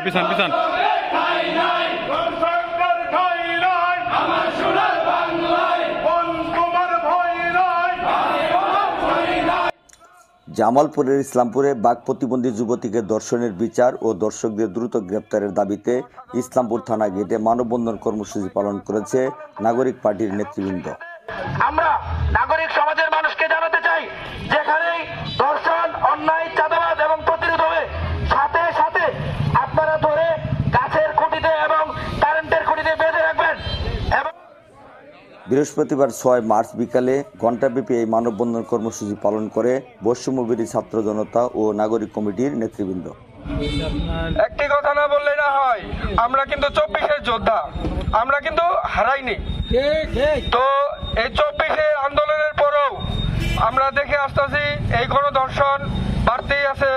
পিছন পিছন। জামালপুরের ইসলামপুরে বাক প্রতিবন্ধী যুবতীকে ধর্ষণের বিচার ও দর্শকদের দ্রুত গ্রেপ্তারের দাবিতে ইসলামপুর থানা গেটে মানববন্ধন কর্মসূচি পালন করেছে নাগরিক পার্টির নেতৃবৃন্দ। আমরা নাগরিক সমাজের মানুষকে জানাতে চাই, যেখানেই ধর্ষণ, অন্যায়, চাঁদাবাজ এবং প্রতিরোধ হবে, সাথে সাথে আপনারা ধরে গাছের খুঁটিতে এবং কারেন্টের খুঁটিতে বেঁধে রাখবেন। বৃহস্পতিবার 6 মার্চ বিকালে ঘণ্টাব্যাপী এই মানববন্ধন কর্মসূচি পালন করে বৈষম্যবিরোধী ছাত্র জনতা ও নাগরিক কমিটির নেতৃবৃন্দ। একটি কথা না বললে না হয়, আমরা কিন্তু 24-এর যোদ্ধা, আমরা কিন্তু হারাইনি। তো এই 24-এর আন্দোলনের পরেও আমরা দেখে আসতেছি এই গণধর্ষণ বাড়তেই আছে,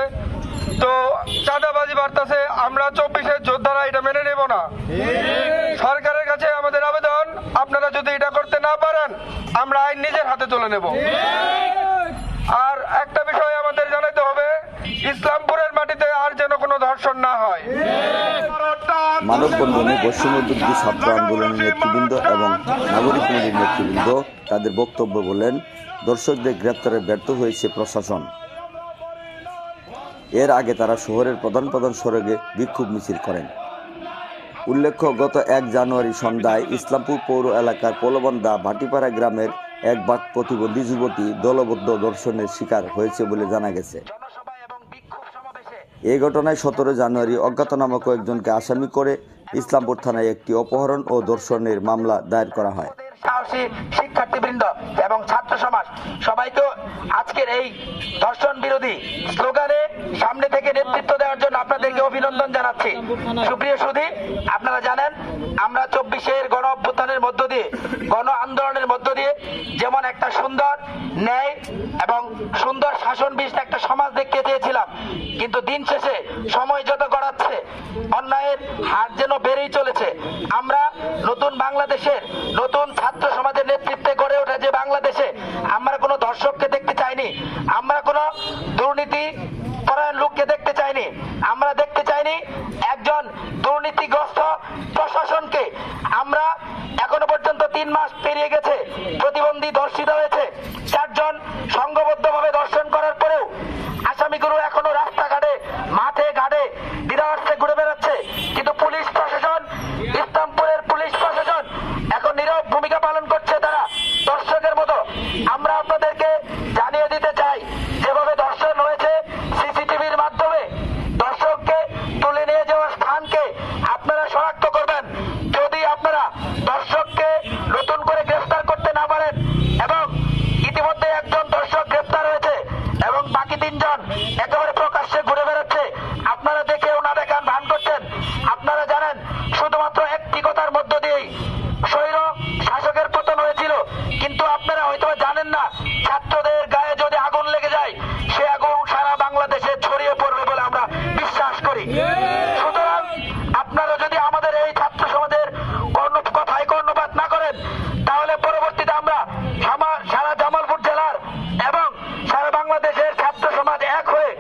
তো চাঁদাবাজি বাড়তেছে। আমরা 24-এর যোদ্ধারা এটা মেনে নেব না। সরকারের কাছে আমাদের আবেদন, আপনারা যদি এটা করতে না পারেন আমরা আইন নিজের হাতে তুলে নেব। আর একটা বিষয় আমাদের জানাতে হবে, ইসলামপুরের মাটিতে আর যেন কোনো ধর্ষণ না হয়। মানববন্ধনে বৈষম্যবিরোধী ছাত্র আন্দোলনের নেতৃবৃন্দ এবং নাগরিক কমিটির নেতৃবৃন্দ তাদের বক্তব্য বলেন, দর্শকদের গ্রেপ্তারে ব্যর্থ হয়েছে প্রশাসন। এর আগে তারা শহরের প্রধান প্রধান সড়কে বিক্ষোভ মিছিল করেন। উল্লেখ্য, গত 1 জানুয়ারি সন্ধ্যায় ইসলামপুর পৌর এলাকার পোলবন্দা ভাটিপাড়া গ্রামের এক বাক প্রতিবন্ধী যুবতী দলবদ্ধ ধর্ষণের শিকার হয়েছে বলে জানা গেছে। এই ঘটনায় 17 জানুয়ারি অজ্ঞাতনামা কয়েকজনকে আসামি করে ইসলামপুর থানায় একটি অপহরণ ও ধর্ষণের মামলা দায়ের করা হয়। সাহসী শিক্ষার্থীবৃন্দ এবং ছাত্র সমাজ সবাইকে আজকের এই ধর্ষণ বিরোধী স্লোগানে সামনে থেকে নেতৃত্ব দেওয়ার জন্য আপনাদেরকে অভিনন্দন জানাচ্ছি। সুপ্রিয় সুধী, আপনারা জানেন আমরা 24-এর গণ অভ্যুত্থানের মধ্য দিয়ে, গণ আন্দোলনের মধ্য দিয়ে যেমন একটা সুন্দর ন্যায় এবং সুন্দর শাসন বিশিষ্ট একটা সমাজ দেখতে চেয়েছিলাম, কিন্তু দিন শেষে সময় যত গড়াচ্ছে অন্যায়ের হার যেন বেড়েই চলেছে। আমরা নতুন বাংলাদেশের নতুন ছাত্র সমাজের নেতৃত্বে গড়ে ওঠা যে বাংলাদেশে আমরা কোনো ধর্ষককে দেখতে চাইনি, আমরা কোনো দুর্নীতি পরায়ণ লোককে দেখতে চাইনি, আমরা দেখতে চাইনি একজন দুর্নীতিগ্রস্ত প্রশাসনকে। আমরা এখনো পর্যন্ত 3 মাস পেরিয়ে গেছে, প্রতিবন্ধী ধর্ষিত হয়েছে 4 জন, সংঘবদ্ধভাবে ধর্ষণ করার পরেও আসামিগুলো এখনো রাস্তাঘাটে, মাঠে ঘাটে দিদারস্থে ঘুরে বেড়াচ্ছে। কিন্তু পুলিশ প্রশাসন, ইসলামপুরের পুলিশ প্রশাসন এখন নীরব ভূমিকা পালন করছে তারা দর্শকের মতো। আমরা আপনাদেরকে জানিয়ে দিতে চাই, যেভাবে ধর্ষণ হয়েছে সিসিটিভির মাধ্যমে দর্শককে তুলে নিয়ে যাওয়ার স্থানকে আপনারা শনাক্ত করবেন। যদি আপনারা দর্শককে নতুন করে গ্রেফতার করতে না পারেন, এবং ইতিমধ্যে একজন দর্শক গ্রেফতার হয়েছে এবং বাকি 3 জন একেবারে প্রকাশ্যে ঘুরে বেড়াচ্ছে, আপনারা দেখেও না দেখান ভান করছেন। আপনারা জানেন শুধুমাত্র একটি কথার মধ্য দিয়েই স্বৈর শাসকের পতন হয়েছিল, কিন্তু আপনারা হয়তো জানেন না ছাত্রদের গায়ে যদি আগুন লেগে যায় সে আগুন সারা বাংলাদেশে ছড়িয়ে পড়বে বলে আমরা বিশ্বাস করি। সুতরাং আপনারা যদি আমাদের এই ছাত্র সমাজের কথায় কর্ণপাত না করেন, তাহলে পরবর্তীতে আমরা সারা জামালপুর জেলার এবং সারা বাংলাদেশের ছাত্র সমাজ এক হয়ে